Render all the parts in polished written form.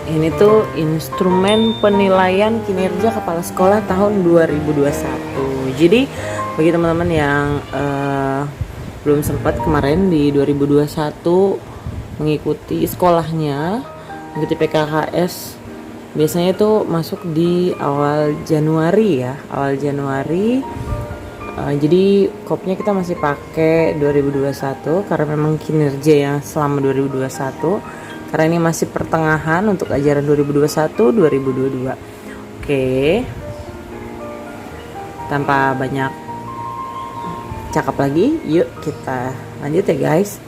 Ini tuh instrumen penilaian kinerja kepala sekolah tahun 2021. Jadi bagi teman-teman yang belum sempat kemarin di 2021 mengikuti sekolahnya, mengikuti PKKS, biasanya itu masuk di awal Januari ya, awal Januari. Jadi kopnya kita masih pakai 2021 karena memang kinerja yang selama 2021, karena ini masih pertengahan untuk ajaran 2021-2022. Oke, tanpa banyak cakap lagi, yuk kita lanjut ya guys.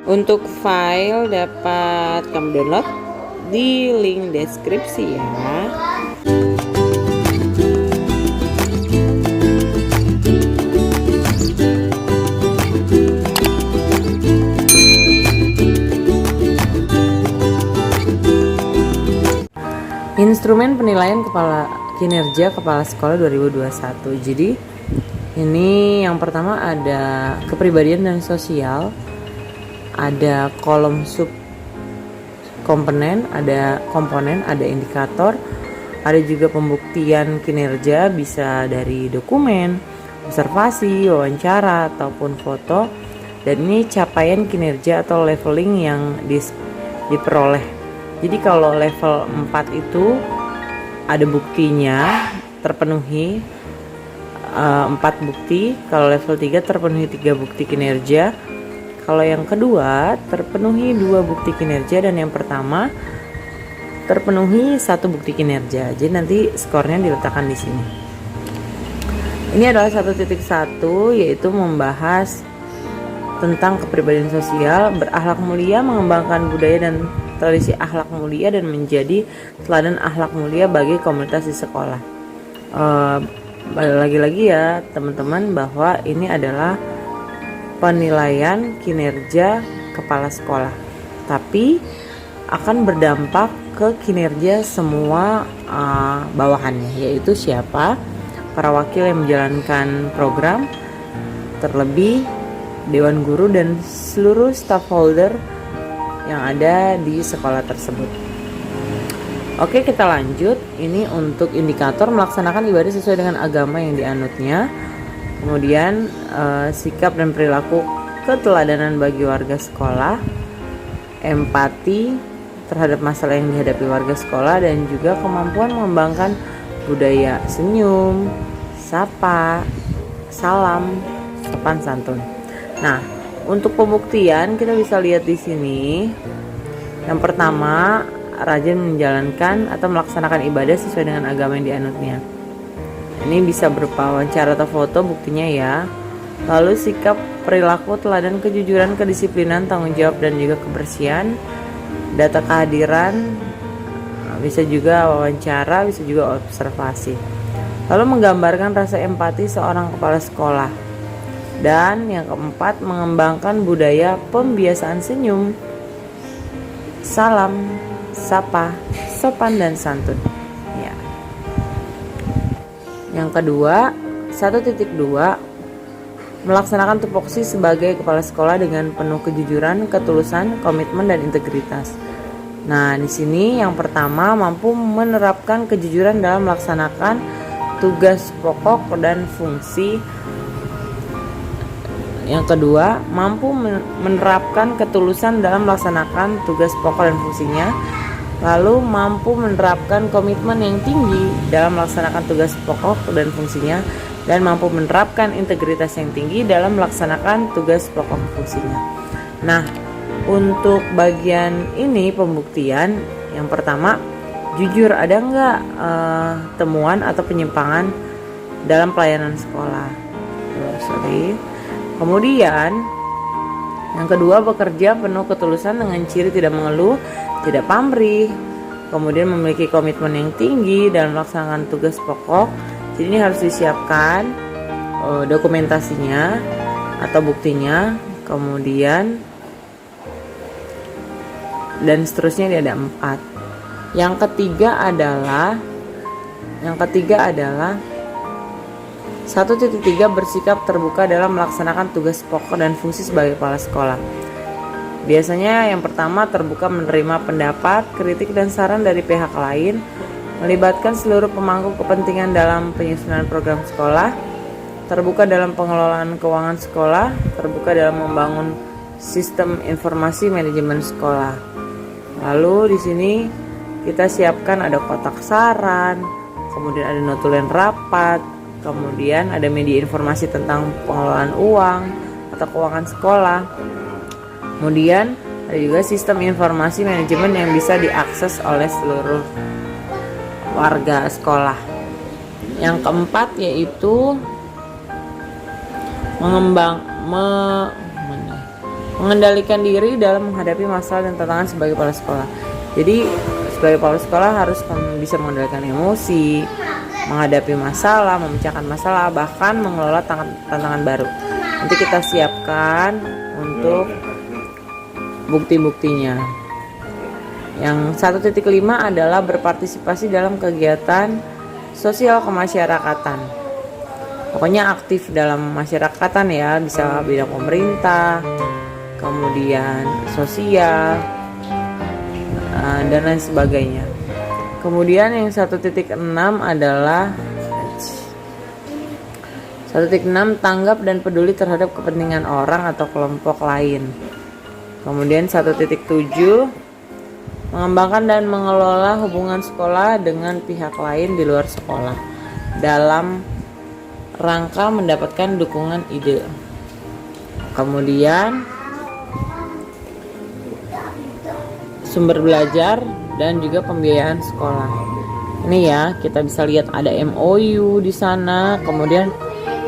Untuk file dapat kamu download di link deskripsi ya. Instrumen penilaian kinerja kepala sekolah 2021. Jadi ini yang pertama ada kepribadian dan sosial, ada kolom sub komponen, ada indikator, ada juga pembuktian kinerja bisa dari dokumen, observasi, wawancara ataupun foto, dan ini capaian kinerja atau leveling yang diperoleh. Jadi kalau level 4 itu ada buktinya terpenuhi 4 bukti, kalau level 3 terpenuhi 3 bukti kinerja, kalau yang kedua terpenuhi 2 bukti kinerja, dan yang pertama terpenuhi 1 bukti kinerja. Jadi nanti skornya diletakkan di sini. Ini adalah 1.1, yaitu membahas tentang kepribadian sosial, berakhlak mulia, mengembangkan budaya dan tradisi akhlak mulia, dan menjadi teladan akhlak mulia bagi komunitas di sekolah. Lagi-lagi ya teman-teman, bahwa ini adalah penilaian kinerja kepala sekolah, tapi akan berdampak ke kinerja semua bawahannya, yaitu siapa? Para wakil yang menjalankan program, terlebih dewan guru dan seluruh stakeholder yang ada di sekolah tersebut. Oke, kita lanjut. Ini untuk indikator melaksanakan ibadah sesuai dengan agama yang dianutnya. Kemudian sikap dan perilaku keteladanan bagi warga sekolah, empati terhadap masalah yang dihadapi warga sekolah, dan juga kemampuan mengembangkan budaya senyum, sapa, salam, sopan santun. Nah, untuk pembuktian kita bisa lihat di sini. Yang pertama, rajin menjalankan atau melaksanakan ibadah sesuai dengan agama yang dianutnya. Ini bisa berupa wawancara atau foto buktinya ya. Lalu sikap, perilaku, teladan, kejujuran, kedisiplinan, tanggung jawab, dan juga kebersihan. Data kehadiran, bisa juga wawancara, bisa juga observasi. Lalu menggambarkan rasa empati seorang kepala sekolah. Dan yang keempat, mengembangkan budaya pembiasaan senyum, salam, sapa, sopan, dan santun. Ya. Yang kedua, 1.2, melaksanakan tupoksi sebagai kepala sekolah dengan penuh kejujuran, ketulusan, komitmen, dan integritas. Nah, di sini yang pertama, mampu menerapkan kejujuran dalam melaksanakan tugas pokok dan fungsi. Yang kedua, mampu menerapkan ketulusan dalam melaksanakan tugas pokok dan fungsinya. Lalu mampu menerapkan komitmen yang tinggi dalam melaksanakan tugas pokok dan fungsinya, dan mampu menerapkan integritas yang tinggi dalam melaksanakan tugas pokok dan fungsinya. Nah, untuk bagian ini pembuktian, yang pertama, jujur, ada nggak temuan atau penyimpangan dalam pelayanan sekolah. Kemudian yang kedua, bekerja penuh ketulusan dengan ciri tidak mengeluh, tidak pamrih, kemudian memiliki komitmen yang tinggi dalam melaksanakan tugas pokok. Jadi ini harus disiapkan dokumentasinya atau buktinya, kemudian dan seterusnya. Ini ada 4. Yang ketiga adalah 1.3, bersikap terbuka dalam melaksanakan tugas pokok dan fungsi sebagai kepala sekolah. Biasanya yang pertama, terbuka menerima pendapat, kritik, dan saran dari pihak lain, melibatkan seluruh pemangku kepentingan dalam penyusunan program sekolah, terbuka dalam pengelolaan keuangan sekolah, terbuka dalam membangun sistem informasi manajemen sekolah. Lalu di sini kita siapkan ada kotak saran, kemudian ada notulen rapat, kemudian ada media informasi tentang pengelolaan uang atau keuangan sekolah. Kemudian ada juga sistem informasi manajemen yang bisa diakses oleh seluruh warga sekolah. Yang keempat yaitu mengendalikan diri dalam menghadapi masalah dan tantangan sebagai kepala sekolah. Jadi sebagai kepala sekolah harus bisa mengendalikan emosi, menghadapi masalah, memecahkan masalah, bahkan mengelola tantangan baru. Nanti kita siapkan untuk bukti-buktinya. Yang 1.5 adalah berpartisipasi dalam kegiatan sosial kemasyarakatan. Pokoknya aktif dalam masyarakatan ya, bisa bidang pemerintah, kemudian sosial, dan lain sebagainya. Kemudian yang 1.6 adalah 1.6 tanggap dan peduli terhadap kepentingan orang atau kelompok lain. Kemudian 1.7 mengembangkan dan mengelola hubungan sekolah dengan pihak lain di luar sekolah dalam rangka mendapatkan dukungan ide. Kemudian sumber belajar dan juga pembiayaan sekolah. Ini ya, kita bisa lihat ada MOU di sana, kemudian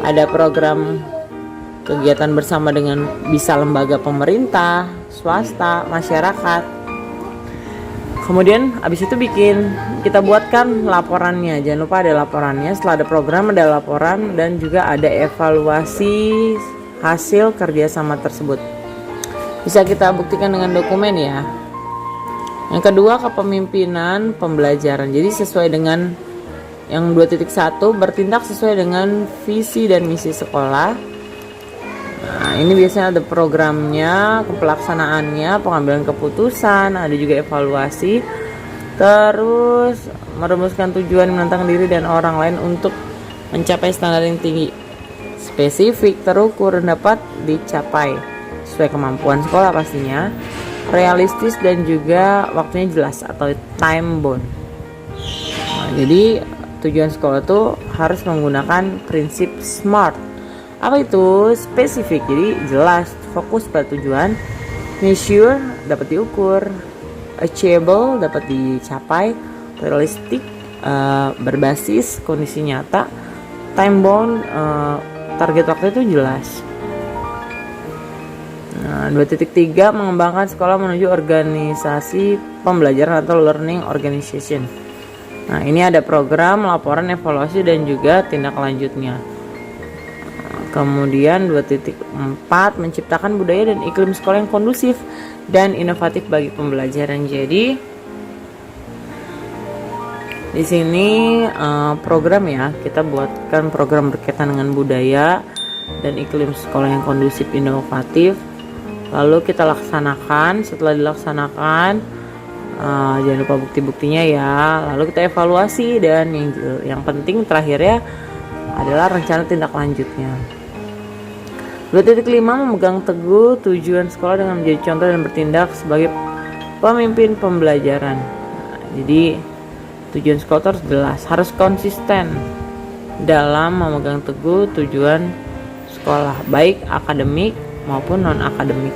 ada program kegiatan bersama dengan bisa lembaga pemerintah, swasta, masyarakat. Kemudian abis itu kita buatkan laporannya. Jangan lupa ada laporannya. Setelah ada program ada laporan dan juga ada evaluasi hasil kerjasama tersebut. Bisa kita buktikan dengan dokumen ya. Yang kedua, kepemimpinan pembelajaran. Jadi sesuai dengan yang 2.1, bertindak sesuai dengan visi dan misi sekolah. Nah, ini biasanya ada programnya, pelaksanaannya, pengambilan keputusan, ada juga evaluasi. Terus merumuskan tujuan, menantang diri dan orang lain untuk mencapai standar yang tinggi, spesifik, terukur, dan dapat dicapai sesuai kemampuan sekolah pastinya, realistis dan juga waktunya jelas atau time bound. Nah, jadi tujuan sekolah itu harus menggunakan prinsip SMART. Apa itu? Spesifik, jadi jelas, fokus pada tujuan, measure, dapat diukur, achievable, dapat dicapai, realistic, berbasis kondisi nyata, time bound, target waktu itu jelas. Nah, 2.3 mengembangkan sekolah menuju organisasi pembelajaran atau learning organization. Nah, ini ada program, laporan, evaluasi, dan juga tindak lanjutnya. Kemudian 2.4 menciptakan budaya dan iklim sekolah yang kondusif dan inovatif bagi pembelajaran. Jadi di sini program ya, kita buatkan program berkaitan dengan budaya dan iklim sekolah yang kondusif inovatif. Lalu kita laksanakan. Setelah dilaksanakan, jangan lupa bukti-buktinya ya. Lalu kita evaluasi dan yang penting terakhirnya adalah rencana tindak lanjutnya. 2.5 memegang teguh tujuan sekolah dengan menjadi contoh dan bertindak sebagai pemimpin pembelajaran. Nah, jadi tujuan sekolah itu harus jelas, harus konsisten dalam memegang teguh tujuan sekolah, baik akademik maupun non akademik.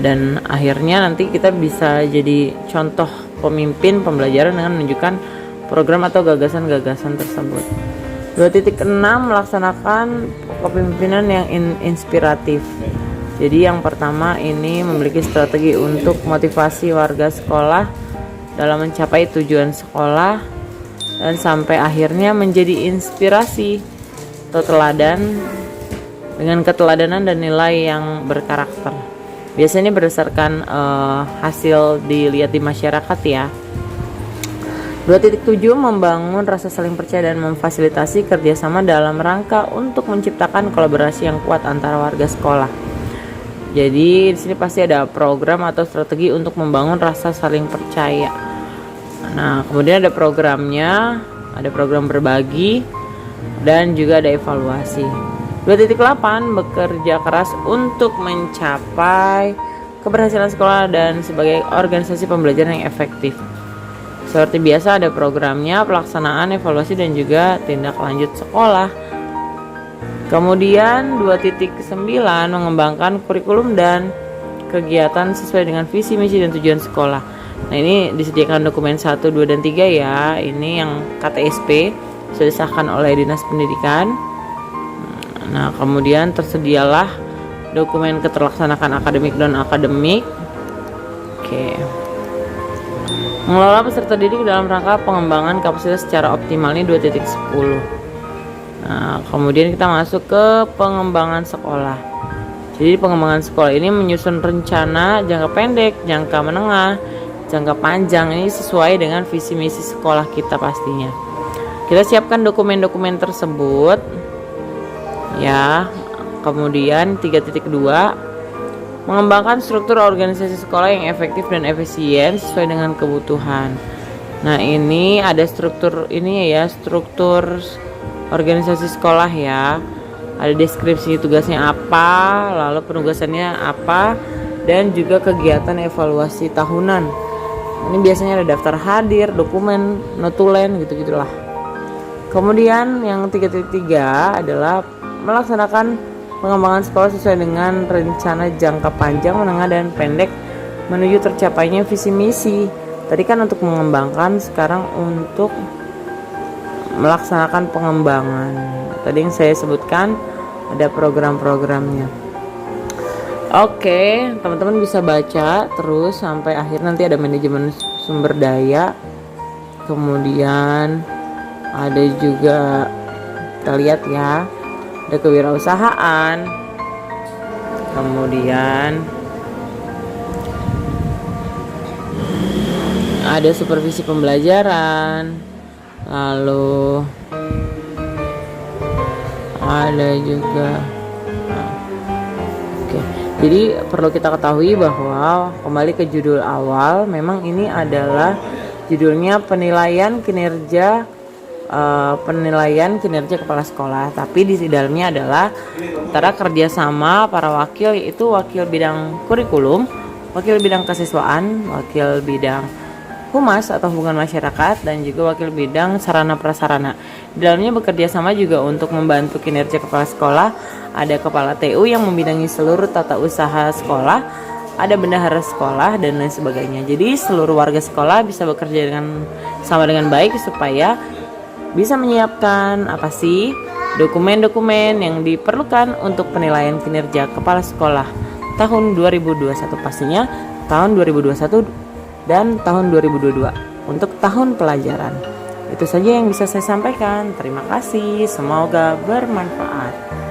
Dan akhirnya nanti kita bisa jadi contoh pemimpin pembelajaran dengan menunjukkan program atau gagasan-gagasan tersebut. 2.6 melaksanakan kepemimpinan yang inspiratif. Jadi yang pertama ini memiliki strategi untuk motivasi warga sekolah dalam mencapai tujuan sekolah dan sampai akhirnya menjadi inspirasi atau teladan dengan keteladanan dan nilai yang berkarakter. Biasanya berdasarkan hasil dilihat di masyarakat ya. 2.7 membangun rasa saling percaya dan memfasilitasi kerjasama dalam rangka untuk menciptakan kolaborasi yang kuat antara warga sekolah. Jadi di sini pasti ada program atau strategi untuk membangun rasa saling percaya. Nah, kemudian ada programnya, ada program berbagi, dan juga ada evaluasi. 2.8 bekerja keras untuk mencapai keberhasilan sekolah dan sebagai organisasi pembelajaran yang efektif. Seperti biasa ada programnya, pelaksanaan, evaluasi, dan juga tindak lanjut sekolah. Kemudian 2.9 mengembangkan kurikulum dan kegiatan sesuai dengan visi, misi, dan tujuan sekolah. Nah, ini disediakan dokumen 1, 2, dan 3 ya. Ini yang KTSP sudah disahkan oleh Dinas Pendidikan. Nah, kemudian tersedialah dokumen keterlaksanaan akademik dan akademik. Oke. Mengelola peserta didik dalam rangka pengembangan kapasitas secara optimal, ini 2.10. Nah, kemudian kita masuk ke pengembangan sekolah. Jadi pengembangan sekolah ini menyusun rencana jangka pendek, jangka menengah, jangka panjang, ini sesuai dengan visi misi sekolah kita pastinya. Kita siapkan dokumen-dokumen tersebut ya. Kemudian 3.2 mengembangkan struktur organisasi sekolah yang efektif dan efisien sesuai dengan kebutuhan. Nah, ini ada struktur ini ya, struktur organisasi sekolah ya. Ada deskripsi tugasnya apa, lalu penugasannya apa, dan juga kegiatan evaluasi tahunan. Ini biasanya ada daftar hadir, dokumen, notulen, gitu-gitulah. Kemudian yang 3.3 adalah melaksanakan pengembangan sekolah sesuai dengan rencana jangka panjang, menengah, dan pendek menuju tercapainya visi misi. Tadi kan untuk mengembangkan, sekarang untuk melaksanakan pengembangan. Tadi yang saya sebutkan ada program-programnya. Oke, teman-teman bisa baca terus sampai akhir. Nanti ada manajemen sumber daya, kemudian ada juga, kita lihat ya, ada kewirausahaan, kemudian ada supervisi pembelajaran, lalu ada juga oke. Jadi perlu kita ketahui bahwa kembali ke judul awal, memang ini adalah judulnya penilaian kinerja kepala sekolah, tapi di dalamnya adalah antara kerjasama para wakil, yaitu wakil bidang kurikulum, wakil bidang kesiswaan, wakil bidang humas atau hubungan masyarakat, dan juga wakil bidang sarana prasarana. Di dalamnya bekerja sama juga untuk membantu kinerja kepala sekolah. Ada kepala TU yang membidangi seluruh tata usaha sekolah, ada bendahara sekolah, dan lain sebagainya. Jadi seluruh warga sekolah bisa bekerja sama dengan baik supaya bisa menyiapkan apa sih dokumen-dokumen yang diperlukan untuk penilaian kinerja kepala sekolah tahun 2021, pastinya tahun 2021 dan tahun 2022 untuk tahun pelajaran. Itu saja yang bisa saya sampaikan. Terima kasih, semoga bermanfaat.